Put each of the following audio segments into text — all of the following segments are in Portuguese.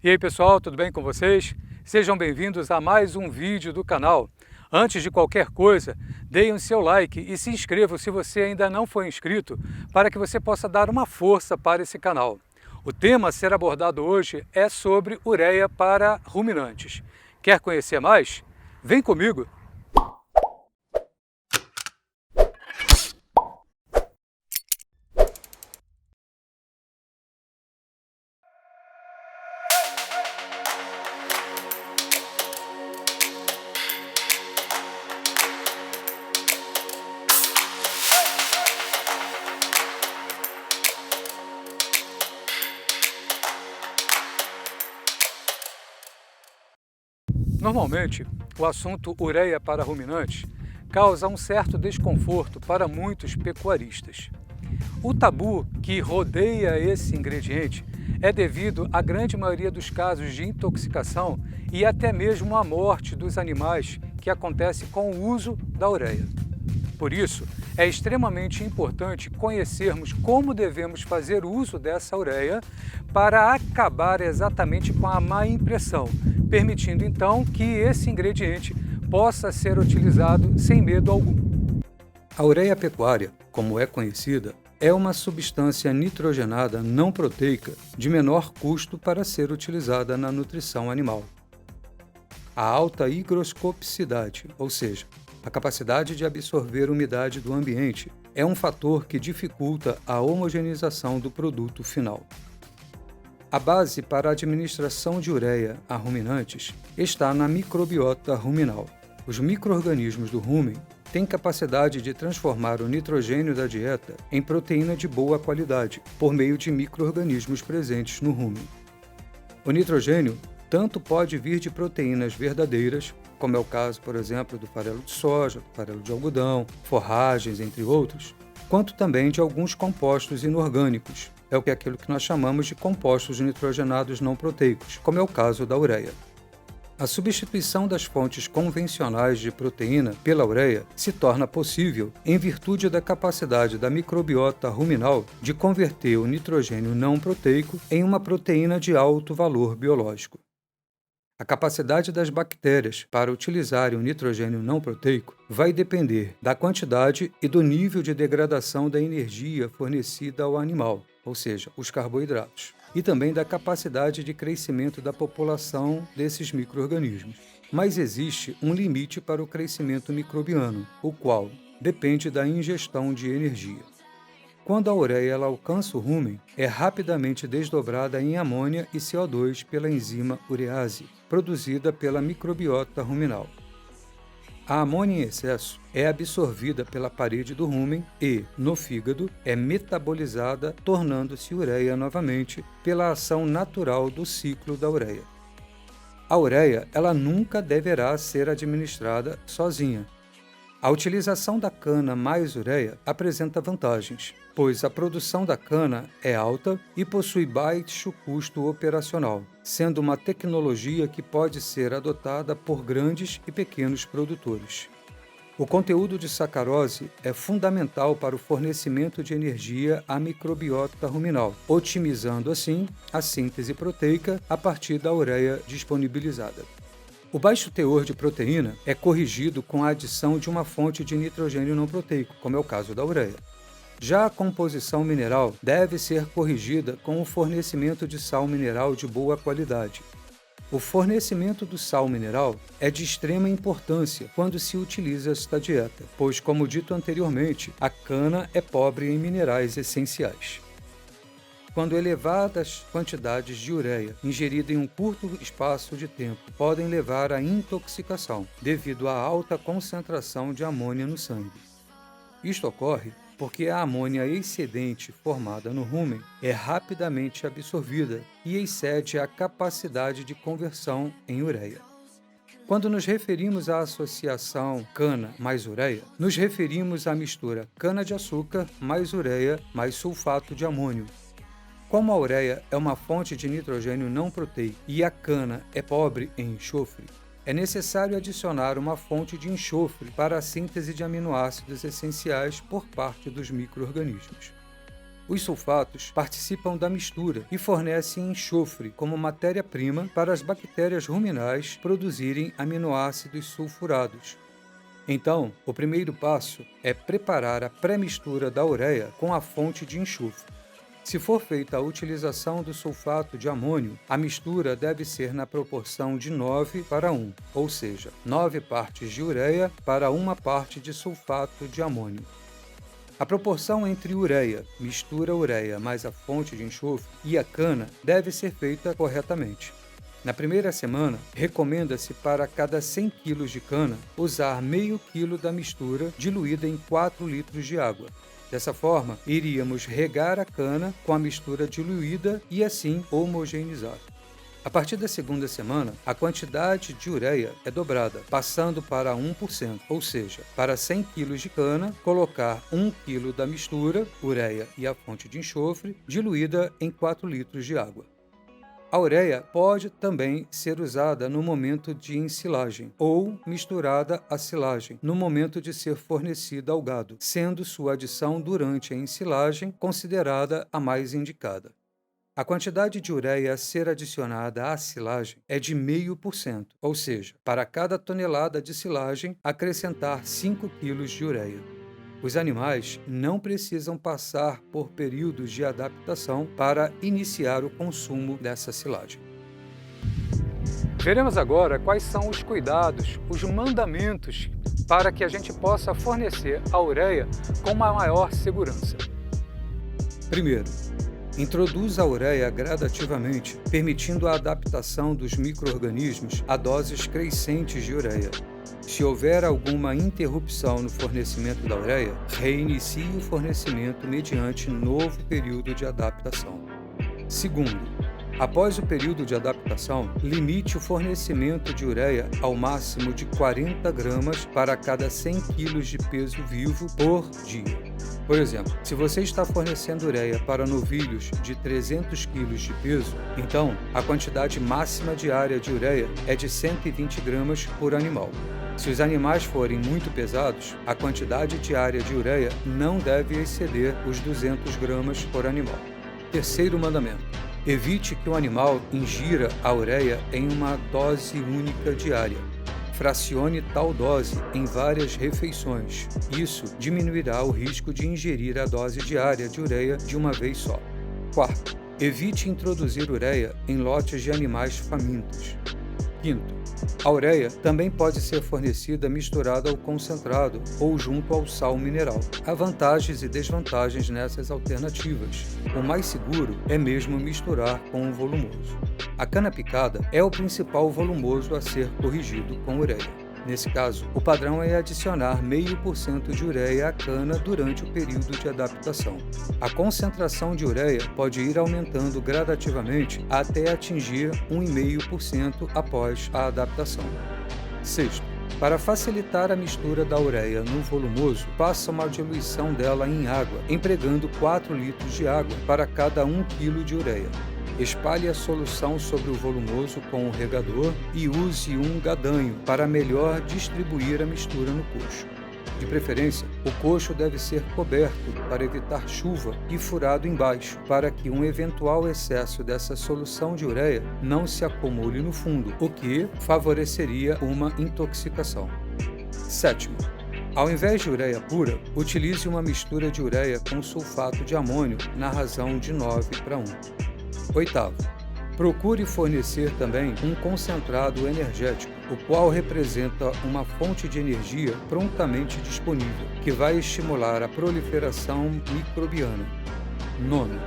E aí pessoal, tudo bem com vocês? Sejam bem-vindos a mais um vídeo do canal. Antes de qualquer coisa, deem o seu like e se inscrevam se você ainda não for inscrito, para que você possa dar uma força para esse canal. O tema a ser abordado hoje é sobre ureia para ruminantes. Quer conhecer mais? Vem comigo! Normalmente, o assunto ureia para ruminantes causa um certo desconforto para muitos pecuaristas. O tabu que rodeia esse ingrediente é devido à grande maioria dos casos de intoxicação e até mesmo à morte dos animais que acontece com o uso da ureia. Por isso, é extremamente importante conhecermos como devemos fazer uso dessa ureia para acabar exatamente com a má impressão, permitindo então que esse ingrediente possa ser utilizado sem medo algum. A ureia pecuária, como é conhecida, é uma substância nitrogenada não proteica de menor custo para ser utilizada na nutrição animal. A alta higroscopicidade, ou seja, a capacidade de absorver umidade do ambiente, é um fator que dificulta a homogeneização do produto final. A base para a administração de ureia a ruminantes está na microbiota ruminal. Os micro-organismos do rumen têm capacidade de transformar o nitrogênio da dieta em proteína de boa qualidade, por meio de micro-organismos presentes no rumen. O nitrogênio tanto pode vir de proteínas verdadeiras, como é o caso, por exemplo, do farelo de soja, do farelo de algodão, forragens, entre outros, quanto também de alguns compostos inorgânicos, aquilo que nós chamamos de compostos nitrogenados não proteicos, como é o caso da ureia. A substituição das fontes convencionais de proteína pela ureia se torna possível em virtude da capacidade da microbiota ruminal de converter o nitrogênio não proteico em uma proteína de alto valor biológico. A capacidade das bactérias para utilizarem o nitrogênio não proteico vai depender da quantidade e do nível de degradação da energia fornecida ao animal, ou seja, os carboidratos, e também da capacidade de crescimento da população desses micro-organismos. Mas existe um limite para o crescimento microbiano, o qual depende da ingestão de energia. Quando a ureia alcança o rumen, é rapidamente desdobrada em amônia e CO2 pela enzima urease, produzida pela microbiota ruminal. A amônia em excesso é absorvida pela parede do rumen e, no fígado, é metabolizada, tornando-se ureia novamente pela ação natural do ciclo da ureia. A ureia, ela nunca deverá ser administrada sozinha. A utilização da cana mais ureia apresenta vantagens, pois a produção da cana é alta e possui baixo custo operacional, sendo uma tecnologia que pode ser adotada por grandes e pequenos produtores. O conteúdo de sacarose é fundamental para o fornecimento de energia à microbiota ruminal, otimizando assim a síntese proteica a partir da ureia disponibilizada. O baixo teor de proteína é corrigido com a adição de uma fonte de nitrogênio não proteico, como é o caso da ureia. Já a composição mineral deve ser corrigida com o fornecimento de sal mineral de boa qualidade. O fornecimento do sal mineral é de extrema importância quando se utiliza esta dieta, pois, como dito anteriormente, a cana é pobre em minerais essenciais. Quando elevadas quantidades de ureia ingerida em um curto espaço de tempo podem levar à intoxicação devido à alta concentração de amônia no sangue. Isto ocorre porque a amônia excedente formada no rumen é rapidamente absorvida e excede a capacidade de conversão em ureia. Quando nos referimos à associação cana mais ureia, nos referimos à mistura cana-de-açúcar mais ureia mais sulfato de amônio. Como a ureia é uma fonte de nitrogênio não proteico e a cana é pobre em enxofre, é necessário adicionar uma fonte de enxofre para a síntese de aminoácidos essenciais por parte dos micro-organismos. Os sulfatos participam da mistura e fornecem enxofre como matéria-prima para as bactérias ruminais produzirem aminoácidos sulfurados. Então, o primeiro passo é preparar a pré-mistura da ureia com a fonte de enxofre. Se for feita a utilização do sulfato de amônio, a mistura deve ser na proporção de 9:1, ou seja, 9 partes de ureia para 1 parte de sulfato de amônio. A proporção entre mistura ureia mais a fonte de enxofre e a cana deve ser feita corretamente. Na primeira semana, recomenda-se para cada 100 kg de cana usar meio quilo da mistura diluída em 4 litros de água. Dessa forma, iríamos regar a cana com a mistura diluída e assim homogeneizar. A partir da segunda semana, a quantidade de ureia é dobrada, passando para 1%, ou seja, para 100 kg de cana, colocar 1 kg da mistura, ureia e a fonte de enxofre, diluída em 4 litros de água. A ureia pode também ser usada no momento de ensilagem ou misturada à silagem no momento de ser fornecida ao gado, sendo sua adição durante a ensilagem considerada a mais indicada. A quantidade de ureia a ser adicionada à silagem é de 0,5%, ou seja, para cada tonelada de silagem, acrescentar 5 kg de ureia. Os animais não precisam passar por períodos de adaptação para iniciar o consumo dessa silagem. Veremos agora quais são os cuidados, os mandamentos para que a gente possa fornecer a ureia com uma maior segurança. Primeiro, introduz a ureia gradativamente, permitindo a adaptação dos micro-organismos a doses crescentes de ureia. Se houver alguma interrupção no fornecimento da ureia, reinicie o fornecimento mediante novo período de adaptação. Segundo, após o período de adaptação, limite o fornecimento de ureia ao máximo de 40 gramas para cada 100 kg de peso vivo por dia. Por exemplo, se você está fornecendo ureia para novilhos de 300 kg de peso, então a quantidade máxima diária de ureia é de 120 gramas por animal. Se os animais forem muito pesados, a quantidade diária de ureia não deve exceder os 200 gramas por animal. Terceiro mandamento: evite que o animal ingira a ureia em uma dose única diária. Fracione tal dose em várias refeições. Isso diminuirá o risco de ingerir a dose diária de ureia de uma vez só. Quarto, evite introduzir ureia em lotes de animais famintos. Quinto, a ureia também pode ser fornecida misturada ao concentrado ou junto ao sal mineral. Há vantagens e desvantagens nessas alternativas. O mais seguro é mesmo misturar com o volumoso. A cana picada é o principal volumoso a ser corrigido com ureia. Nesse caso, o padrão é adicionar 0,5% de ureia à cana durante o período de adaptação. A concentração de ureia pode ir aumentando gradativamente até atingir 1,5% após a adaptação. Sexto, para facilitar a mistura da ureia no volumoso, faça uma diluição dela em água, empregando 4 litros de água para cada 1 kg de ureia. Espalhe a solução sobre o volumoso com o regador e use um gadanho para melhor distribuir a mistura no coxo. De preferência, o coxo deve ser coberto para evitar chuva e furado embaixo, para que um eventual excesso dessa solução de ureia não se acumule no fundo, o que favoreceria uma intoxicação. Sétimo, ao invés de ureia pura, utilize uma mistura de ureia com sulfato de amônio na razão de 9:1. Oitavo, procure fornecer também um concentrado energético, o qual representa uma fonte de energia prontamente disponível, que vai estimular a proliferação microbiana. Nono,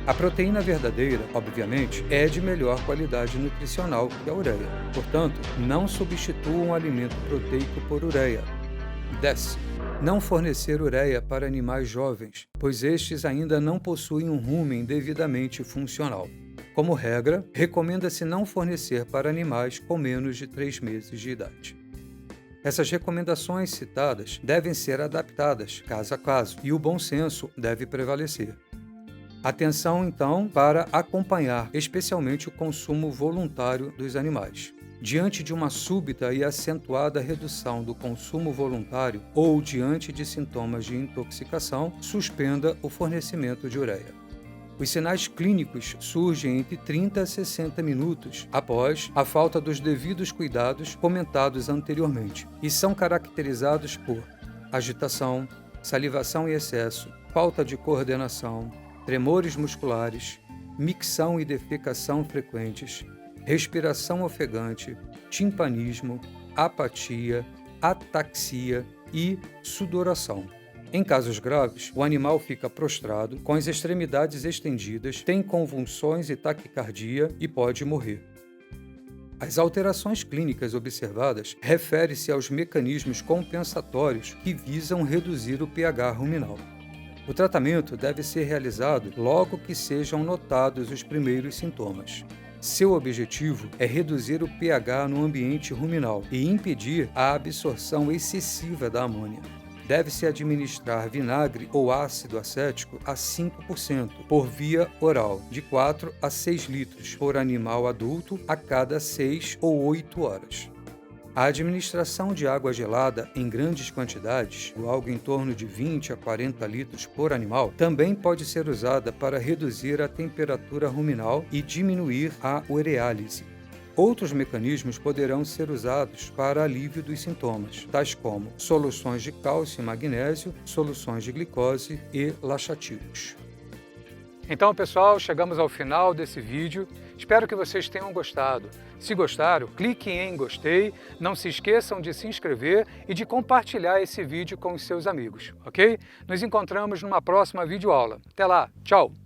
a proteína verdadeira, obviamente, é de melhor qualidade nutricional que a ureia. Portanto, não substitua um alimento proteico por ureia. 10. Não fornecer ureia para animais jovens, pois estes ainda não possuem um rumen devidamente funcional. Como regra, recomenda-se não fornecer para animais com menos de 3 meses de idade. Essas recomendações citadas devem ser adaptadas caso a caso e o bom senso deve prevalecer. Atenção, então, para acompanhar especialmente o consumo voluntário dos animais. Diante de uma súbita e acentuada redução do consumo voluntário ou diante de sintomas de intoxicação, suspenda o fornecimento de ureia. Os sinais clínicos surgem entre 30 a 60 minutos após a falta dos devidos cuidados comentados anteriormente e são caracterizados por agitação, salivação em excesso, falta de coordenação, tremores musculares, micção e defecação frequentes, respiração ofegante, timpanismo, apatia, ataxia e sudoração. Em casos graves, o animal fica prostrado, com as extremidades estendidas, tem convulsões e taquicardia e pode morrer. As alterações clínicas observadas referem-se aos mecanismos compensatórios que visam reduzir o pH ruminal. O tratamento deve ser realizado logo que sejam notados os primeiros sintomas. Seu objetivo é reduzir o pH no ambiente ruminal e impedir a absorção excessiva da amônia. Deve-se administrar vinagre ou ácido acético a 5% por via oral, de 4 a 6 litros por animal adulto a cada 6 ou 8 horas. A administração de água gelada em grandes quantidades, algo em torno de 20 a 40 litros por animal, também pode ser usada para reduzir a temperatura ruminal e diminuir a ureálise. Outros mecanismos poderão ser usados para alívio dos sintomas, tais como soluções de cálcio e magnésio, soluções de glicose e laxativos. Então, pessoal, chegamos ao final desse vídeo. Espero que vocês tenham gostado. Se gostaram, cliquem em gostei, não se esqueçam de se inscrever e de compartilhar esse vídeo com os seus amigos, ok? Nos encontramos numa próxima videoaula. Até lá, tchau!